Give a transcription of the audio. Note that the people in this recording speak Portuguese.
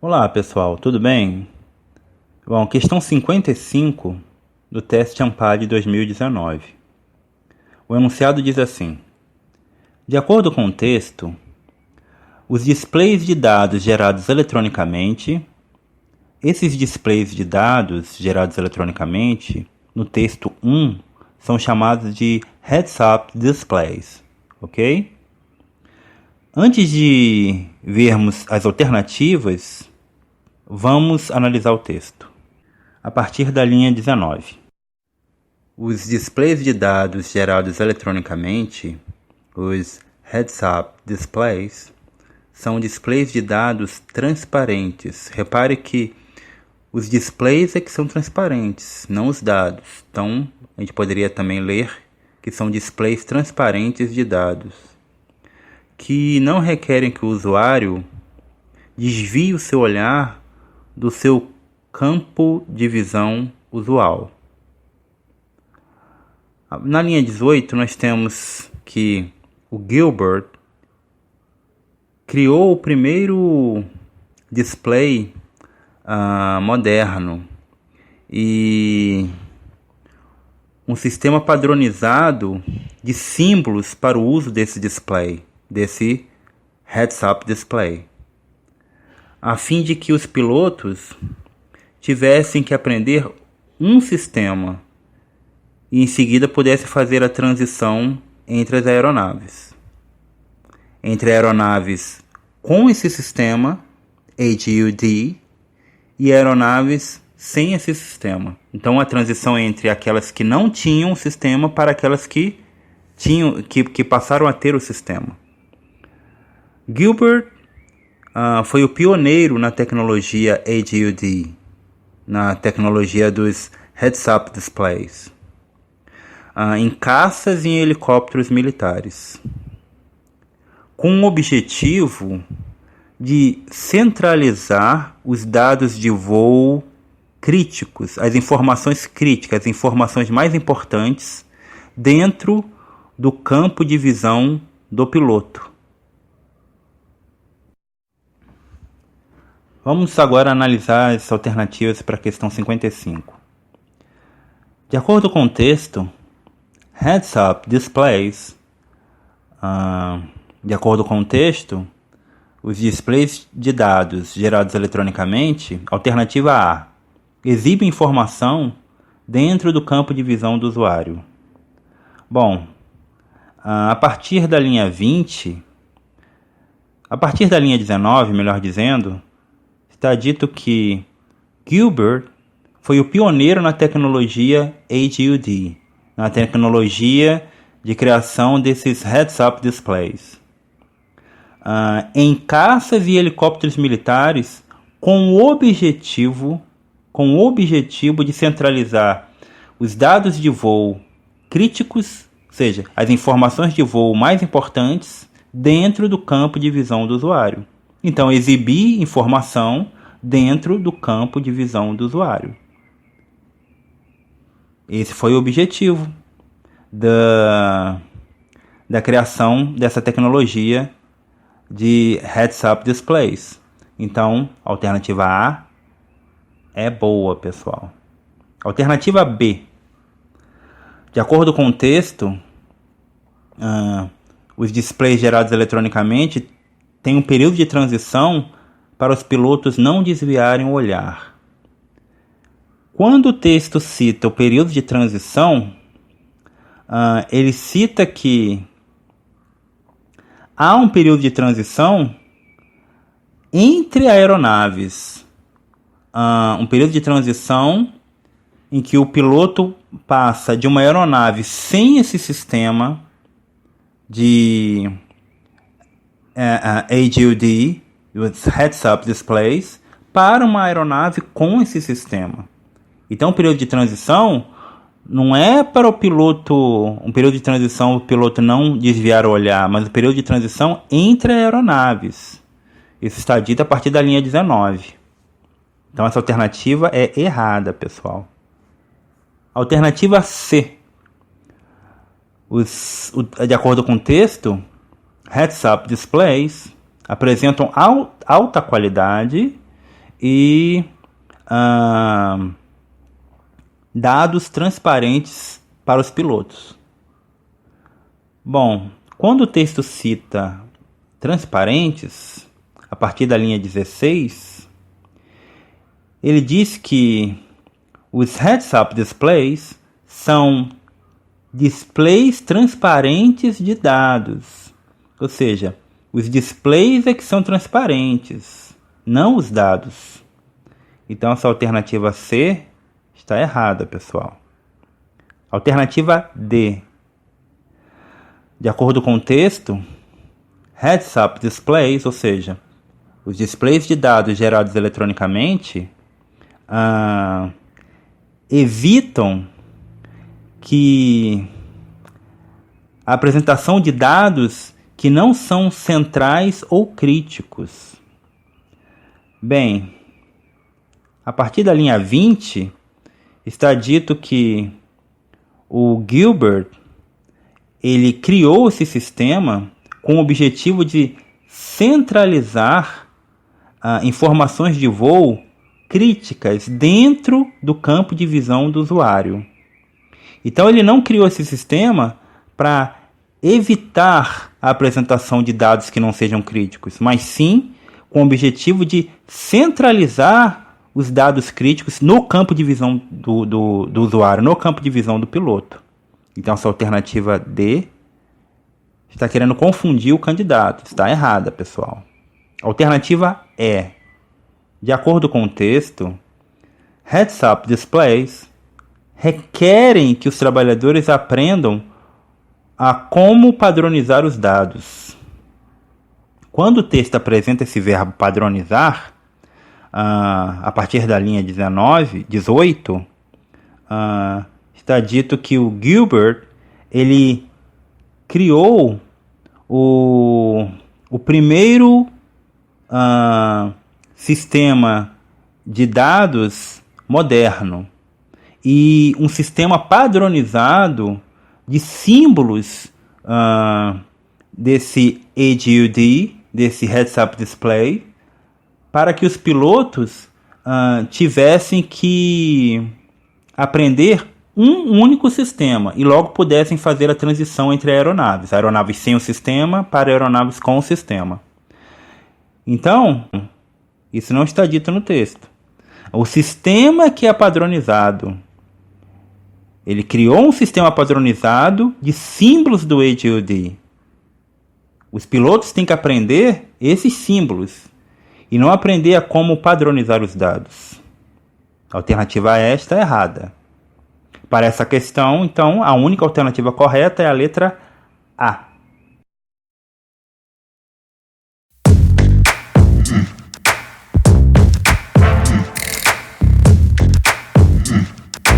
Olá pessoal, tudo bem? Bom, questão 55 do teste ANPAD 2019. O enunciado diz assim: de acordo com o texto, os displays de dados gerados eletronicamente, esses displays de dados gerados eletronicamente, no texto 1, são chamados de heads-up displays, ok? Antes de vermos as alternativas, vamos analisar o texto. A partir da linha 19. Os displays de dados gerados eletronicamente, os heads-up displays, são displays de dados transparentes. Repare que os displays é que são transparentes, não os dados. Então, a gente poderia também ler que são displays transparentes de dados, que não requerem que o usuário desvie o seu olhar do seu campo de visão usual. Na linha 18, nós temos que o Gilbert criou o primeiro display moderno e um sistema padronizado de símbolos para o uso desse display, desse heads-up display, a fim de que os pilotos tivessem que aprender um sistema e em seguida pudessem fazer a transição entre as aeronaves. Entre aeronaves com esse sistema, HUD, e aeronaves sem esse sistema. Então a transição entre aquelas que não tinham o sistema para aquelas que passaram a ter o sistema. Gilbert foi o pioneiro na tecnologia HUD, na tecnologia dos heads-up displays, em caças e em helicópteros militares, com o objetivo de centralizar os dados de voo críticos, as informações críticas, as informações mais importantes dentro do campo de visão do piloto. Vamos agora analisar as alternativas para a questão 55. De acordo com o texto, heads-up displays, de acordo com o texto, os displays de dados gerados eletronicamente, alternativa A, exibe informação dentro do campo de visão do usuário. Bom, a partir da linha 20, a partir da linha 19, melhor dizendo, está dito que Gilbert foi o pioneiro na tecnologia HUD, na tecnologia de criação desses heads-up displays, em caças e helicópteros militares, com o objetivo de centralizar os dados de voo críticos, ou seja, as informações de voo mais importantes, dentro do campo de visão do usuário. Então, exibir informação dentro do campo de visão do usuário. Esse foi o objetivo da criação dessa tecnologia de heads-up displays. Então, a alternativa A é boa, pessoal. Alternativa B. De acordo com o texto, os displays gerados eletronicamente têm um período de transição para os pilotos não desviarem o olhar. Quando o texto cita o período de transição, ele cita que há um período de transição entre aeronaves. Um período de transição em que o piloto passa de uma aeronave sem esse sistema de HUD, os heads-up displays, para uma aeronave com esse sistema. Então, o período de transição não é para o piloto, um período de transição o piloto não desviar o olhar, mas o período de transição entre aeronaves. Isso está dito a partir da linha 19. Então, essa alternativa é errada, pessoal. Alternativa C. De acordo com o texto, heads-up displays apresentam alta qualidade e dados transparentes para os pilotos. Bom, quando o texto cita transparentes, a partir da linha 16, ele diz que os heads-up displays são displays transparentes de dados. Ou seja, os displays é que são transparentes, não os dados. Então essa alternativa C está errada, pessoal. Alternativa D. De acordo com o texto, heads-up displays, ou seja, os displays de dados gerados eletronicamente, evitam que a apresentação de dados que não são centrais ou críticos. Bem, a partir da linha 20, está dito que o Gilbert ele criou esse sistema com o objetivo de centralizar informações de voo críticas dentro do campo de visão do usuário. Então ele não criou esse sistema para evitar a apresentação de dados que não sejam críticos, mas sim com o objetivo de centralizar os dados críticos no campo de visão do usuário, no campo de visão do piloto. Então essa alternativa D está querendo confundir o candidato. Está errada, pessoal. Alternativa E. De acordo com o texto, heads-up displays requerem que os trabalhadores aprendam a como padronizar os dados. Quando o texto apresenta esse verbo padronizar, a partir da linha 18, está dito que o Gilbert ele criou o primeiro sistema de dados moderno e um sistema padronizado de símbolos desse HUD, desse Heads-Up Display, para que os pilotos tivessem que aprender um único sistema e logo pudessem fazer a transição entre aeronaves sem o sistema para aeronaves com o sistema. Então, isso não está dito no texto. O sistema que é padronizado, ele criou um sistema padronizado de símbolos do HUD. Os pilotos têm que aprender esses símbolos e não aprender a como padronizar os dados. A alternativa E está errada. Para essa questão, então, a única alternativa correta é a letra A.